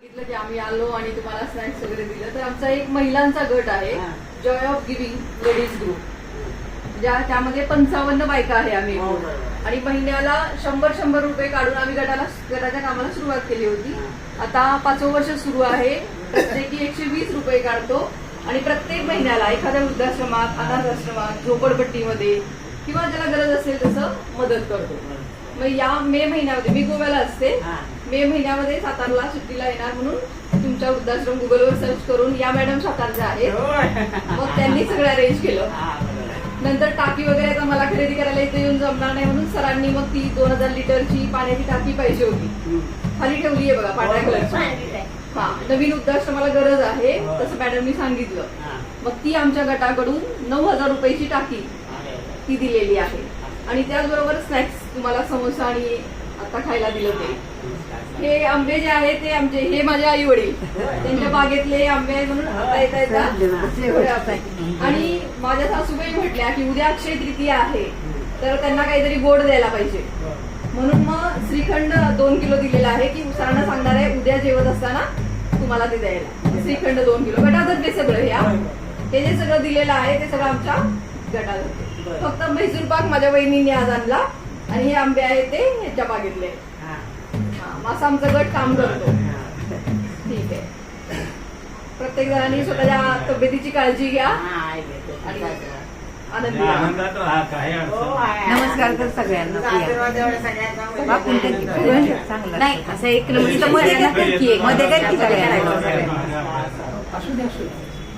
सांगितलं की आम्ही आलो आणि तुम्हाला स्नॅक्स वगैरे दिलं. तर आमचा एक महिलांचा गट आहे, Joy of giving ladies group, त्यामध्ये 55 बायका आहे आम्ही. आणि महिन्याला 100 रुपये काढून आम्ही गटाच्या कामाला सुरुवात केली होती. आता 5वं वर्ष सुरू आहे. प्रत्येकी 120 रुपये काढतो आणि प्रत्येक महिन्याला एखाद्या वृद्धाश्रमात, अनाथ आश्रमात, झोपडपट्टीमध्ये किंवा ज्याला गरज असेल तसं मदत करतो. मग या मे महिन्यामध्ये मी गोव्याला असते. मे महिन्यामध्ये सातारला सुट्टीला येणार म्हणून तुमच्या वृद्धाश्रम गुगलवर सर्च करून या मॅडम सातारच्या आहेत. मग त्यांनी सगळं अरेंज केलं. नंतर टाकी वगैरे आता मला खरेदी करायला इथे येऊन जमणार नाही म्हणून सरांनी मग ती 2000 लिटरची पाण्याची टाकी पाहिजे होती, खाली ठेवली आहे बघा पांढऱ्या कलरची. हा, नवीन वृद्धाश्रमाला गरज आहे तसं मॅडमनी सांगितलं. मग ती आमच्या गटाकडून 9000 रुपयाची टाकी ती दिलेली आहे. आणि त्याचबरोबर स्नॅक्स, तुम्हाला समोसा आणि आता खायला दिलं ते. हे आंबे जे आहे ते आमचे, हे माझे आई वडील त्यांच्या बागेतले आंबे आहेत म्हणून आता येतात. आणि माझ्या सासूबाई म्हटल्या की उद्या अक्षय तृतीया आहे तर त्यांना काहीतरी गोड द्यायला पाहिजे म्हणून मग श्रीखंड 2 किलो दिलेला आहे की सरांना सांगणार आहे उद्या जेवत असताना तुम्हाला ते द्यायला. श्रीखंड 2 किलो गटातच ते सगळं. हे जे सगळं दिलेलं आहे ते सगळं आमच्या गटात. फक्त म्हैसूर पाक माझ्या वहिनीने आज आणला आणि हे आंबे आहेत ते ह्याच्या बागेतले. असं आमचं गट काम करतो. ठीक आहे. प्रत्येक जणांनी स्वतःच्या तब्येतीची काळजी घ्या आणि आनंदी राहा. नमस्कार कर सगळ्यांना. नाही असं एक मध्ये करकी सगळ्यांना.